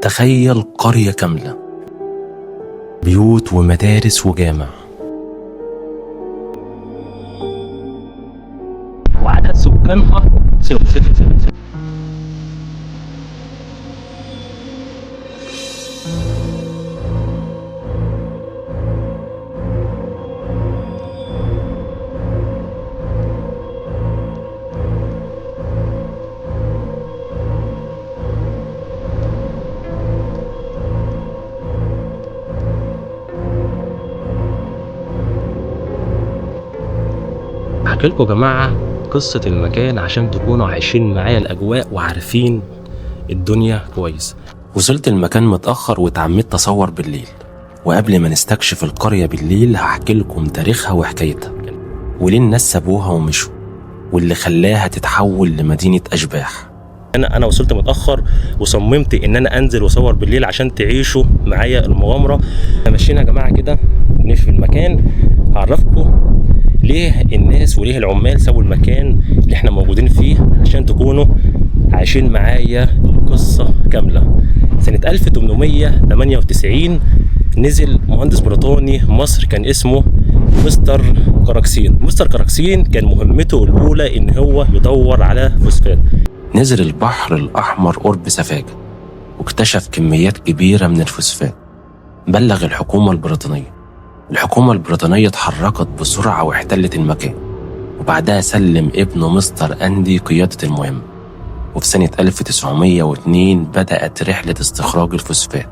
تخيل قرية كاملة، بيوت ومدارس وجامع، وعدد سكانها صفر. احكي لكم يا جماعه قصه المكان عشان تكونوا عايشين معايا الاجواء وعارفين الدنيا كويس. وصلت المكان متاخر واتعمدت اصور بالليل، وقبل ما نستكشف القريه بالليل هحكي لكم تاريخها وحكايتها، وليه الناس سابوها ومشوا، واللي خلاها تتحول لمدينه اشباح. انا وصلت متاخر وصممت ان انا انزل واصور بالليل عشان تعيشوا معايا المغامره. ماشيين يا جماعه كده ونمشي في المكان، هعرفكم ليه الناس وليه العمال سابوا المكان اللي احنا موجودين فيه عشان تكونوا عايشين معايا القصة كاملة. سنة 1898 نزل مهندس بريطاني مصر كان اسمه مستر كراكسين. مستر كراكسين كان مهمته الأولى إن هو يدور على فوسفات. نزل البحر الأحمر قرب سفاجة واكتشف كميات كبيرة من الفوسفات. بلغ الحكومة البريطانية. الحكومة البريطانية اتحركت بسرعة واحتلت المكان، وبعدها سلم ابنه مستر أندي قيادة المهمة. وفي سنة 1902 بدأت رحلة استخراج الفوسفات.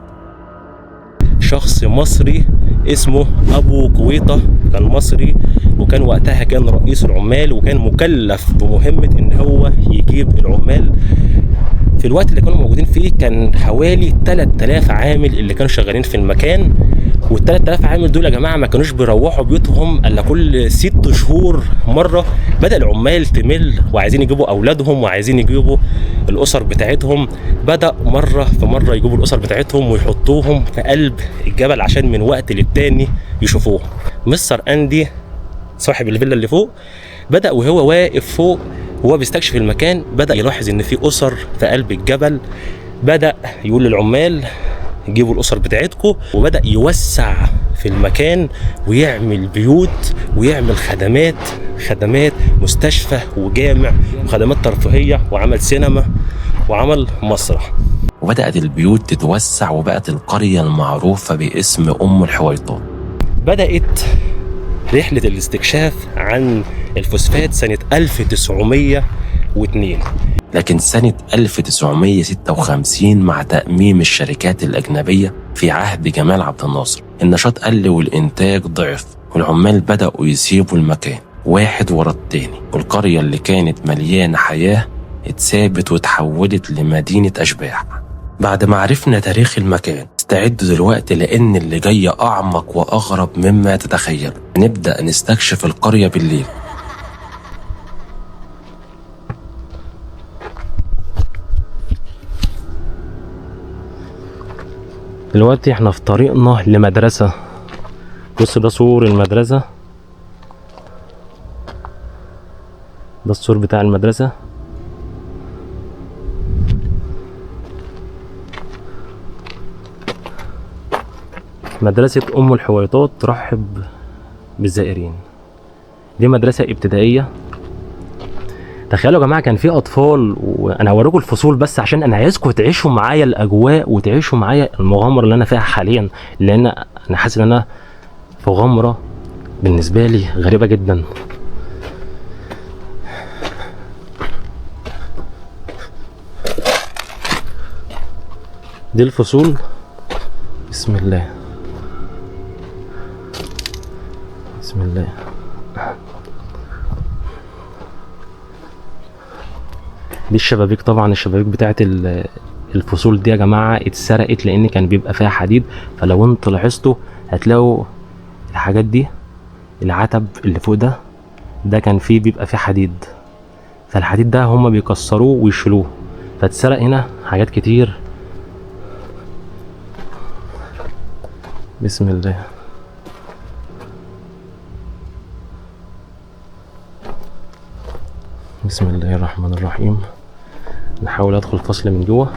شخص مصري اسمه أبو كويطة كان مصري، وكان وقتها كان رئيس العمال، وكان مكلف بمهمة إن هو يجيب العمال. في الوقت اللي كانوا موجودين فيه كان حوالي 3000 عامل اللي كانوا شغالين في المكان، وال3000 عامل دول يا جماعه ما كانوش بيروحوا بيوتهم الا كل 6 شهور مره. بدا العمال تمل وعايزين يجيبوا اولادهم وعايزين يجيبوا الاسر بتاعتهم. بدا مره في مره يجيبوا الاسر بتاعتهم ويحطوهم في قلب الجبل عشان من وقت للتاني يشوفوه. مستر اندي صاحب الفيلا اللي فوق بدا وهو واقف فوق وهو بيستكشف المكان، بدا يلاحظ ان في اسر في قلب الجبل. بدا يقول للعمال جيبوا الأسر بتاعتكم، وبدأ يوسع في المكان ويعمل بيوت ويعمل خدمات مستشفى وجامع وخدمات ترفيهية، وعمل سينما وعمل مسرح. وبدأت البيوت تتوسع وبقت القرية المعروفة باسم أم الحويطات. بدأت رحلة الاستكشاف عن الفوسفات سنة 1902. لكن سنة 1956 مع تأميم الشركات الأجنبية في عهد جمال عبد الناصر النشاط قل والإنتاج ضعف، والعمال بدأوا يسيبوا المكان واحد ورا التاني، والقرية اللي كانت مليانة حياة اتسابت وتحولت لمدينة أشباح. بعد ما عرفنا تاريخ المكان استعدوا دلوقتي لأن اللي جاي أعمق وأغرب مما تتخيل. نبدأ نستكشف القرية بالليل. دلوقتي احنا في طريقنا لمدرسة. بص ده سور المدرسة، ده السور بتاع المدرسة. مدرسة أم الحويطات ترحب بالزائرين. دي مدرسة ابتدائية. تخيلوا يا جماعه كان في اطفال، وانا هوريكم الفصول بس عشان انا عايزكم تعيشوا معايا الاجواء وتعيشوا معايا المغامره اللي انا فيها حاليا، لان انا حاسس ان انا في مغامره بالنسبه لي غريبه جدا. دي الفصول. بسم الله بسم الله. دي الشبابيك. طبعا الشبابيك بتاعت الفصول دي يا جماعه اتسرقت لان كان بيبقى فيها حديد، فلو انتوا لاحظتوا هتلاقوا الحاجات دي، العتب اللي فوق ده كان فيه بيبقى فيه حديد، فالحديد ده هما بيكسروه ويشيلوه، فاتسرق هنا حاجات كتير. بسم الله. بسم الله الرحمن الرحيم. نحاول ادخل فصل من جوه.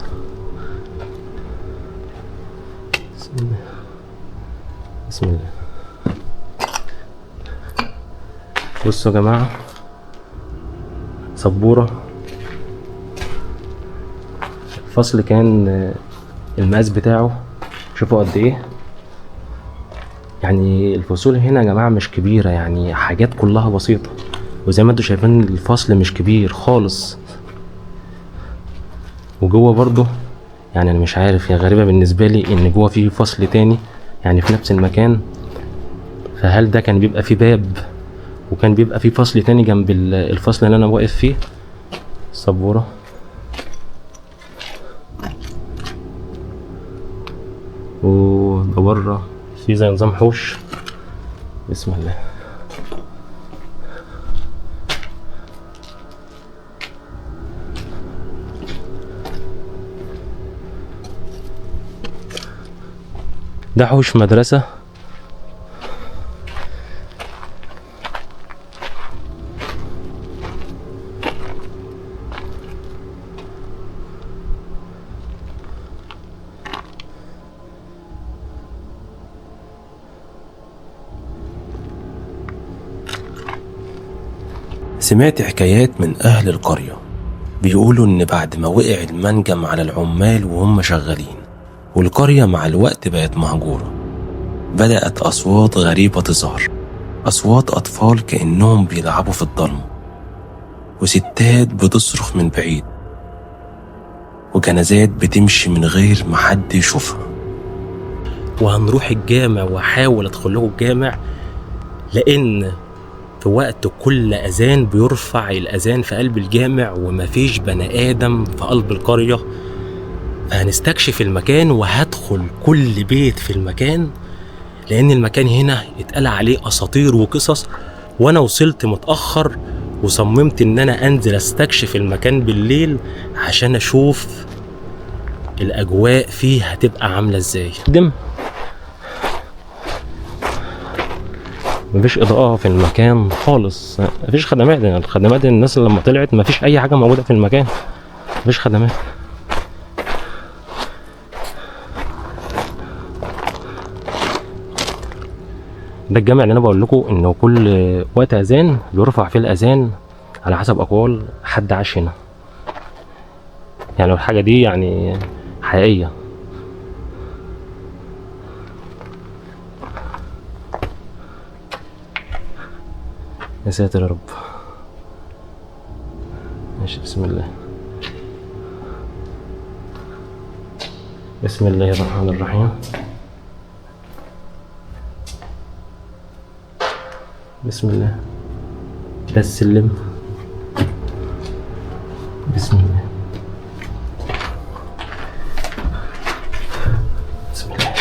الله بسم الله. بصوا يا جماعة، سبورة. الفصل كان المقاس بتاعه شوفوا قد ايه، يعني الفصول هنا يا جماعة مش كبيرة، يعني حاجات كلها بسيطة، وزي ما انتوا شايفين الفصل مش كبير خالص. وجوه برضو يعني انا مش عارف، هي غريبة بالنسبة لي ان جوه فيه فصل تاني يعني في نفس المكان، فهل ده كان بيبقى فيه باب وكان بيبقى فيه فصل تاني جنب الفصل اللي انا واقف فيه؟ سبورة. وده بره في زي نظام حوش. بسم الله. ده حوش مدرسة. سمعت حكايات من أهل القرية بيقولوا إن بعد ما وقع المنجم على العمال وهم شغالين والقرية مع الوقت بقت مهجورة، بدأت أصوات غريبة تظهر، أصوات أطفال كأنهم بيلعبوا في الضلمة، وستات بتصرخ من بعيد، وجنازات بتمشي من غير ما حد يشوفها. وهنروح الجامع واحاول ادخل له الجامع، لان في وقت كل اذان بيرفع الاذان في قلب الجامع ومفيش بني ادم في قلب القرية. فهنستكشف المكان وهدخل كل بيت في المكان، لان المكان هنا اتقال عليه اساطير وقصص، وانا وصلت متأخر وصممت ان انا انزل استكشف المكان بالليل عشان اشوف الاجواء فيه هتبقى عاملة ازاي. مفيش اضاءة في المكان خالص، مفيش خدمات، يعني الخدمات الناس لما طلعت مفيش اي حاجة موجودة في المكان، مفيش خدمات. ده الجامع اللي انا بقول لكم انه كل وقت اذان بيرفع فيه الاذان على حسب اقوال حد عاش هنا، يعني الحاجة دي يعني حقيقية. يا ساتر يا رب. ماشي بسم الله. بسم الله الرحمن الرحيم. بسم الله. ده السلم. بسم الله. بسم الله.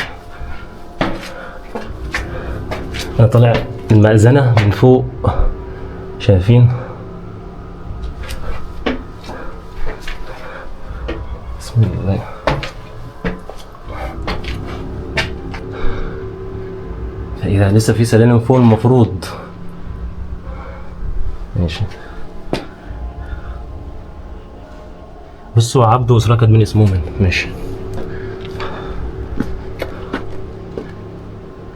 انا طالع المأذنة من فوق، شايفين؟ بسم الله. فإذا لسه في سلالم فوق المفروض. ماشي. بصوا عبد وإسراء كاتبين اسمهم. ماشي.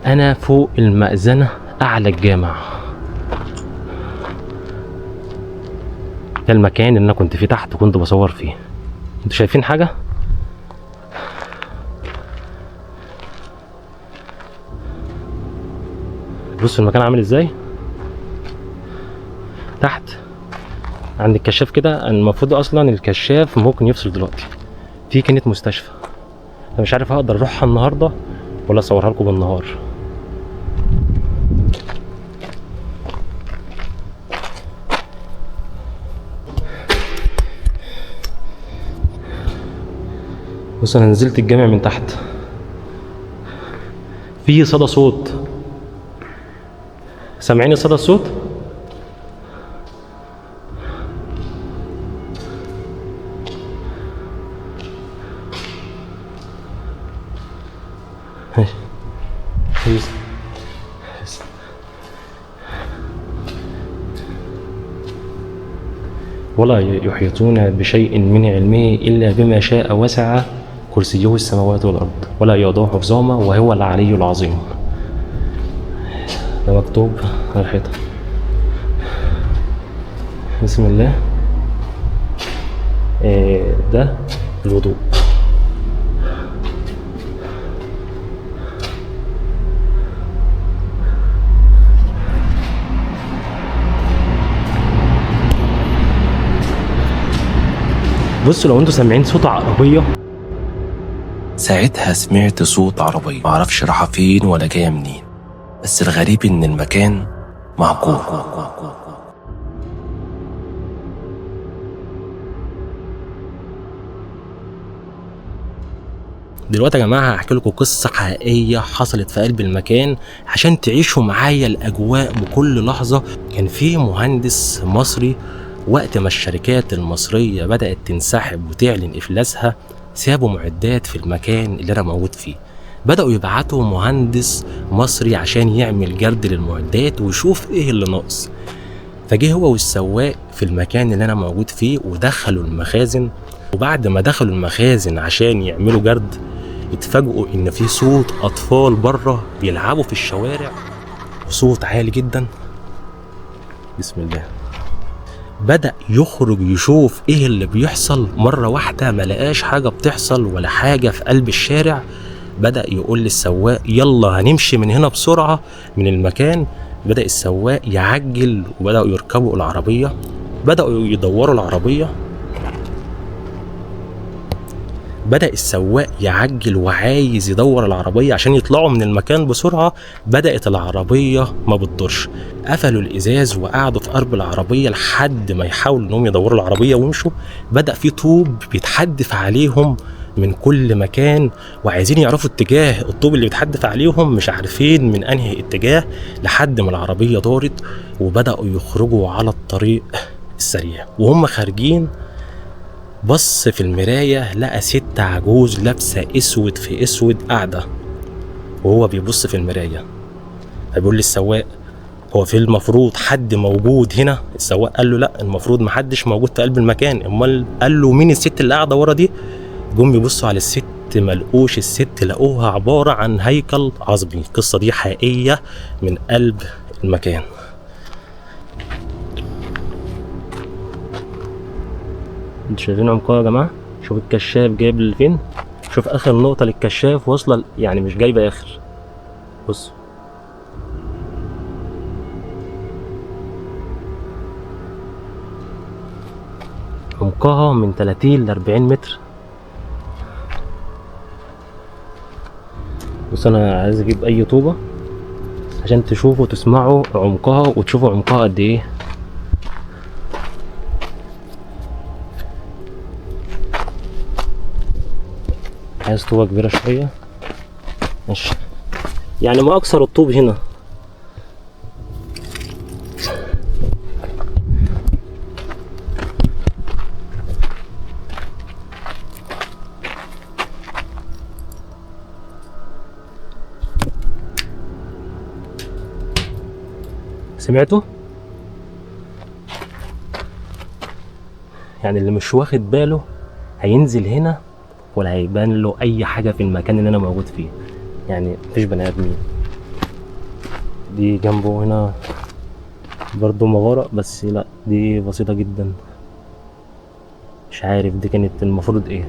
أنا فوق المأذنة أعلى الجامع. ده المكان اللي أنا كنت فيه تحت وكنت بصور فيه. انتوا شايفين حاجة؟ بصوا المكان عامل ازاي تحت عند الكشاف كده. المفروض اصلا الكشاف ممكن يفصل دلوقتي. في كانت مستشفى، انا مش عارف هقدر اروحها النهارده ولا اصورها لكم بالنهار. بص انا نزلت الجامع من تحت، في صدى صوت. سامعين صدى الصوت؟ ولا يحيطون بشيء من علمه إلا بما شاء وسع كرسيه السماوات والأرض ولا يؤوده حفظهما وهو العلي العظيم. ده مكتوب على الحيطة. بسم الله. ده الوضوء. بصوا لو انتوا سامعين صوت عربية، ساعتها سمعت صوت عربية معرفش رايحة فين ولا جاية منين، بس الغريب إن المكان مهجور. دلوقتي يا جماعة هحكي لكم قصة حقيقية حصلت في قلب المكان عشان تعيشوا معايا الأجواء بكل لحظة. كان في مهندس مصري وقت ما الشركات المصرية بدأت تنسحب وتعلن إفلاسها، سابوا معدات في المكان اللي أنا موجود فيه. بدأوا يبعتوا مهندس مصري عشان يعمل جرد للمعدات ويشوف إيه اللي ناقص. فجه هو والسواق في المكان اللي أنا موجود فيه ودخلوا المخازن. وبعد ما دخلوا المخازن عشان يعملوا جرد، اتفاجئوا ان في صوت اطفال بره بيلعبوا في الشوارع، صوت عالي جدا. بسم الله. بدأ يخرج يشوف ايه اللي بيحصل. مرة واحدة ما لقاش حاجة بتحصل ولا حاجة في قلب الشارع. بدأ يقول للسواق يلا هنمشي من هنا بسرعة من المكان. بدأ السواق يعجل وبدأوا يركبوا العربية. بدأوا يدوروا العربية. بدأ السواق يعجل وعايز يدور العربية عشان يطلعوا من المكان بسرعة. بدأت العربية ما بتدورش. قفلوا الإزاز وقعدوا في قرب العربية لحد ما يحاولوا انهم يدوروا العربية ويمشوا. بدأ في طوب بيتحدف عليهم من كل مكان وعايزين يعرفوا اتجاه الطوب اللي بيتحدف عليهم، مش عارفين من انهي اتجاه، لحد ما العربية دارت وبدأوا يخرجوا على الطريق السريع. وهم خارجين بص في المراية لقى ست عجوز لابسة اسود في اسود قاعدة وهو بيبص في المراية. فبيقول للسواق هو في المفروض حد موجود هنا؟ السواق قال له لا، المفروض محدش موجود في قلب المكان. امال قال له مين الست اللي قاعدة ورا دي؟ جم يبصوا على الست ملقوش الست، لقوها عبارة عن هيكل عظمي. القصة دي حقيقية من قلب المكان. انتوا شايفين عمقها يا جماعه؟ شوف الكشاف جايب لفين، شوف اخر نقطه للكشاف واصله يعني مش جايبه اخر. بص عمقها من 30 ل 40 متر. بص انا عايز اجيب اي طوبه عشان تشوفوا وتسمعوا عمقها وتشوفوا عمقها قد ايه. عايز طوبة كبيرة شوية، ماشي، يعني ما أكثر الطوب هنا. سمعتوا؟ يعني اللي مش واخد باله هينزل هنا ولا هيبان له اي حاجه في المكان اللي انا موجود فيه. يعني مفيش بني ادمين. دي جنبه هنا برضو مغاره، بس لا دي بسيطه جدا. مش عارف دي كانت المفروض ايه.